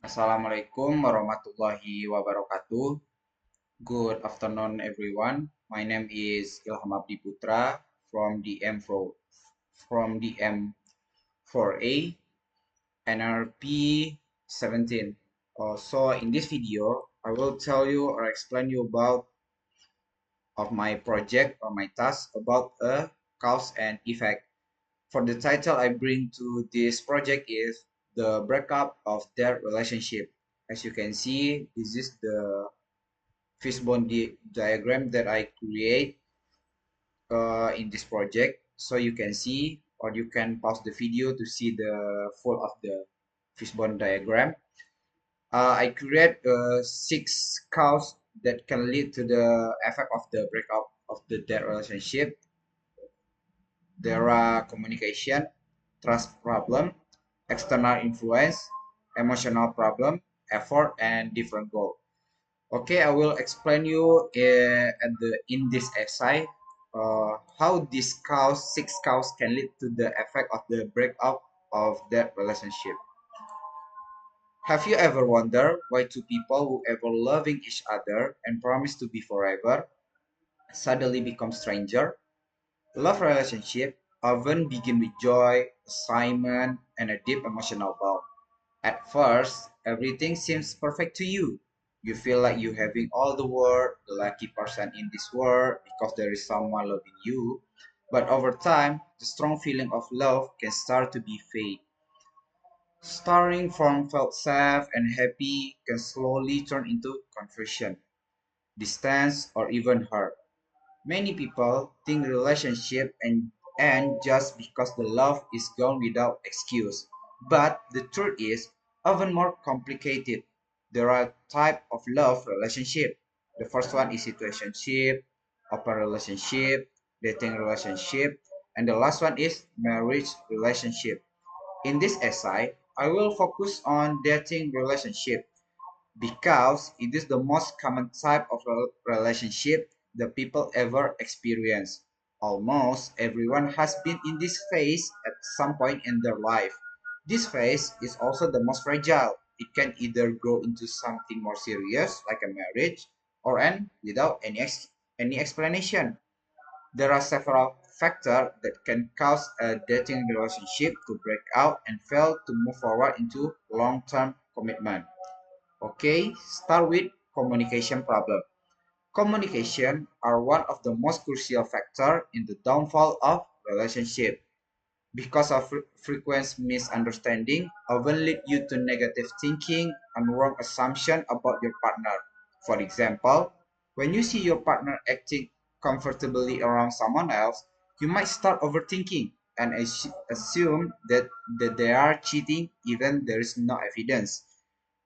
Assalamualaikum warahmatullahi wabarakatuh. Good afternoon, everyone. My name is Ilham Abdi Putra from DM4A NRP 17. So in this video, I will tell you or explain you about of my project or my task about a cause and effect. For the title I bring to this project is the breakup of their relationship. As you can see, this is the fishbone diagram that I create in this project. So you can see, or you can pause the video to see the full of the fishbone diagram. I create six causes that can lead to the effect of the breakup of the dead relationship. There are communication, trust problem, external influence, emotional problem, effort, and different goal. Okay, I will explain you in this essay how these six causes can lead to the effect of the breakup of that relationship. Have you ever wondered why two people who ever loving each other and promise to be forever suddenly become stranger? Love relationship often begin with joy, excitement, and a deep emotional bond. At first, everything seems perfect to you. You feel like you're having all the world, the lucky person in this world because there is someone loving you. But over time, the strong feeling of love can start to be fade. Starting from felt safe and happy can slowly turn into confusion, distance, or even hurt. Many people think relationship and end just because the love is gone without excuse. But the truth is often more complicated. There are type of love relationship. The first one is situationship, open relationship, dating relationship, and the last one is marriage relationship. In this essay, I will focus on dating relationship because it is the most common type of relationship the people ever experience. Almost everyone has been in this phase at some point in their life. This phase is also the most fragile. It can either grow into something more serious, like a marriage, or end without any explanation. There are several factors that can cause a dating relationship to break out and fail to move forward into long-term commitment. Okay, start with communication problem. Communication are one of the most crucial factor in the downfall of relationship because of frequent misunderstanding often lead you to negative thinking and wrong assumption about your partner. For example, when you see your partner acting comfortably around someone else, you might start overthinking and assume that they are cheating even there is no evidence.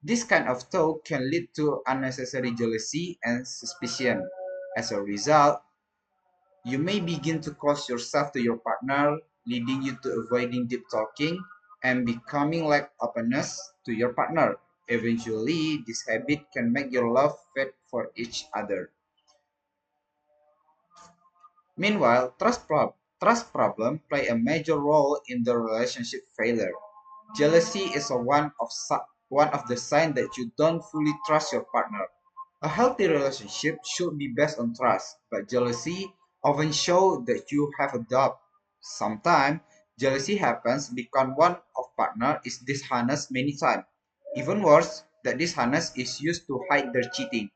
This kind of talk can lead to unnecessary jealousy and suspicion. As a result, you may begin to close yourself to your partner, leading you to avoiding deep talking and becoming lack openness to your partner. Eventually, this habit can make your love fade for each other. Meanwhile, trust problem play a major role in the relationship failure. Jealousy is one of the signs that you don't fully trust your partner. A healthy relationship should be based on trust, but jealousy often shows that you have a doubt. Sometimes jealousy happens because one of partner is dishonest many times. Even worse, that dishonest is used to hide their cheating.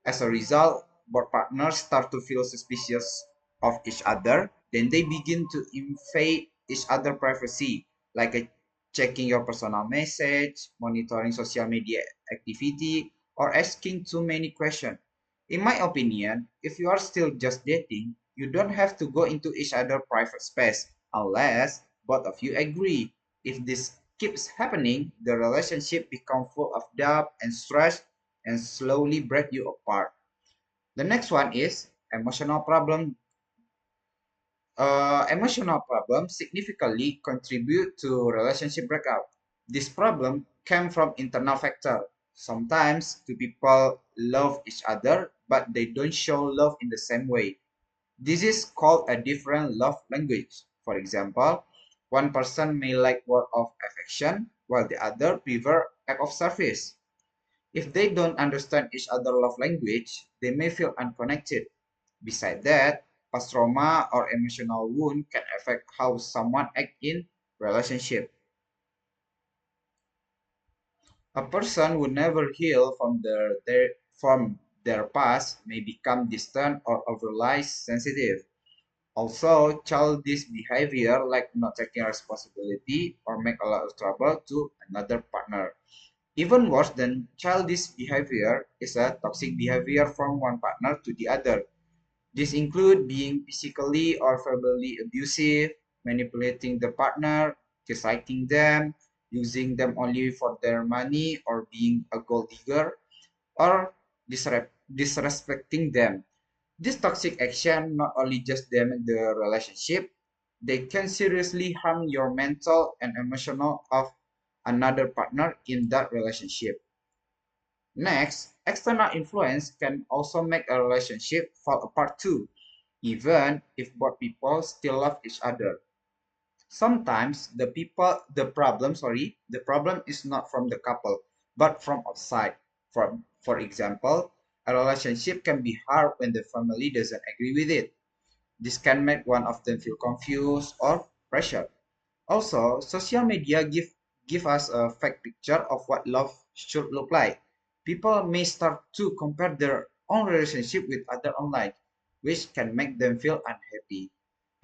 As a result, both partners start to feel suspicious of each other. Then they begin to invade each other's privacy, like checking your personal message, monitoring social media activity, or asking too many questions. In my opinion, if you are still just dating, you don't have to go into each other's private space unless both of you agree. If this keeps happening, the relationship becomes full of doubt and stress and slowly break you apart. The next one is emotional problem. Emotional problems significantly contribute to relationship breakup. This problem came from internal factor. Sometimes two people love each other, but they don't show love in the same way. This is called a different love language. For example, one person may like word of affection, while the other prefer act of service. If they don't understand each other's love language, they may feel unconnected. Besides that, past trauma or emotional wound can affect how someone acts in relationship. A person who never heal from their past may become distant or overly sensitive. Also, childish behavior like not taking responsibility or make a lot of trouble to another partner. Even worse than childish behavior is a toxic behavior from one partner to the other. This include being physically or verbally abusive, manipulating the partner, gaslighting them, using them only for their money, or being a gold digger, or disrespecting them. This toxic action not only just damage the relationship, they can seriously harm your mental and emotional of another partner in that relationship. Next, external influence can also make a relationship fall apart too, even if both people still love each other. Sometimes the problem is not from the couple, but from outside. For example, a relationship can be hard when the family doesn't agree with it. This can make one of them feel confused or pressured. Also, social media give us a fake picture of what love should look like. People may start to compare their own relationship with other online, which can make them feel unhappy.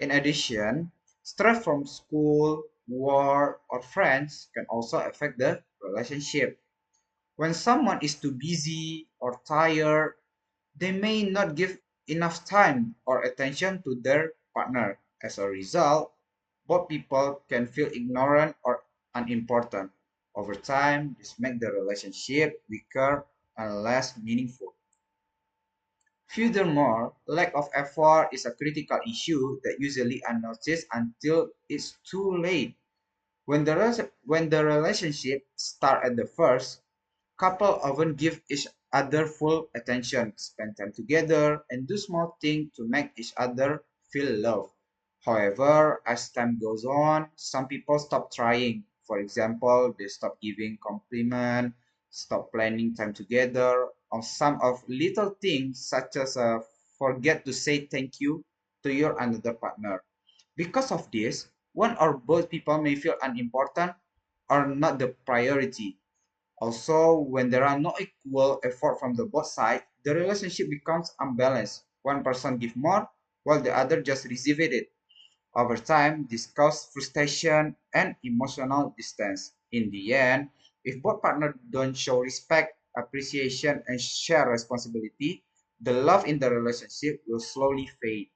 In addition, stress from school, work, or friends can also affect the relationship. When someone is too busy or tired, they may not give enough time or attention to their partner. As a result, both people can feel ignorant or unimportant. Over time, this makes the relationship weaker and less meaningful. Furthermore, lack of effort is a critical issue that usually unnoticed until it's too late. When the relationship start at the first, couple often give each other full attention, spend time together, and do small things to make each other feel loved. However, as time goes on, some people stop trying. For example, they stop giving compliment, stop planning time together, or some of little things such as forget to say thank you to your another partner. Because of this, one or both people may feel unimportant or not the priority. Also, when there are no equal effort from the both sides, the relationship becomes unbalanced. One person gives more, while the other just receives it. Over time, this causes frustration and emotional distance. In the end, if both partners don't show respect, appreciation, and share responsibility, the love in the relationship will slowly fade.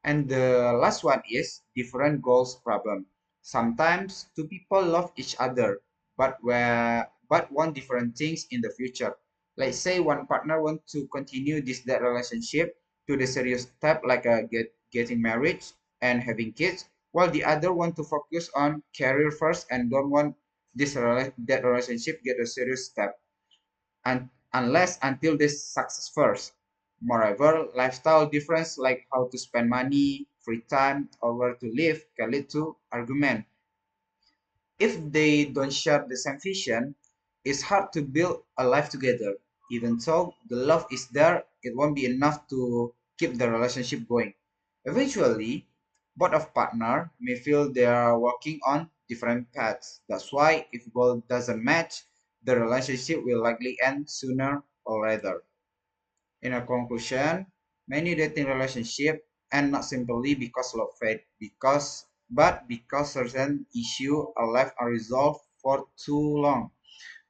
And the last one is different goals problem. Sometimes two people love each other, but want different things in the future. Let's say one partner wants to continue that relationship to the serious step like getting married and having kids, while the other want to focus on career first and don't want that relationship get a serious step unless until this success first. Moreover, lifestyle difference like how to spend money, free time, or where to live can lead to argument. If they don't share the same vision, it's hard to build a life together. Even though the love is there, it won't be enough to keep the relationship going. Eventually, both of partner may feel they are walking on different paths. That's why if goal doesn't match, the relationship will likely end sooner or later. In a conclusion, many dating relationships end not simply because love fade, but because certain issues are left unresolved for too long.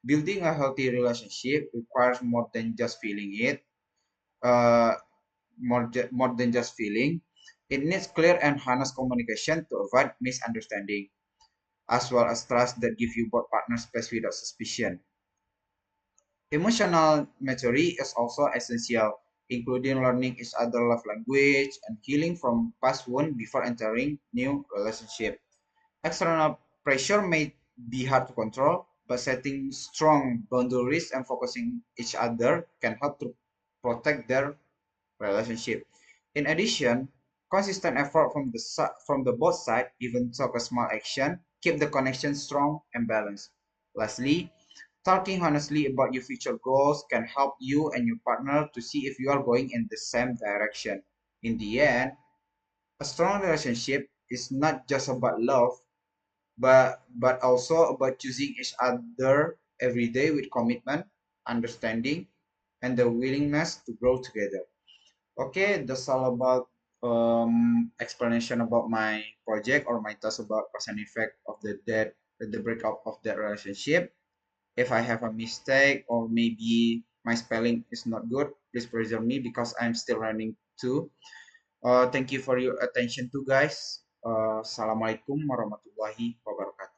Building a healthy relationship requires more than just feeling it, uh, more than just feeling. It needs clear and honest communication to avoid misunderstanding, as well as trust that give you both partners space without suspicion. Emotional maturity is also essential, including learning each other's love language and healing from past wounds before entering new relationship. External pressure may be hard to control, but setting strong boundaries and focusing each other can help to protect their relationship. In addition, consistent effort from the both sides, even though a small action, keep the connection strong and balanced. Lastly, talking honestly about your future goals can help you and your partner to see if you are going in the same direction. In the end, a strong relationship is not just about love, but also about choosing each other every day with commitment, understanding, and the willingness to grow together. Okay, that's all about explanation about my project or my thoughts about cause and effect of the breakup of that relationship. If I have a mistake or maybe my spelling is not good, please preserve me because I'm still learning too. Thank you for your attention too, guys. Assalamualaikum warahmatullahi wabarakatuh.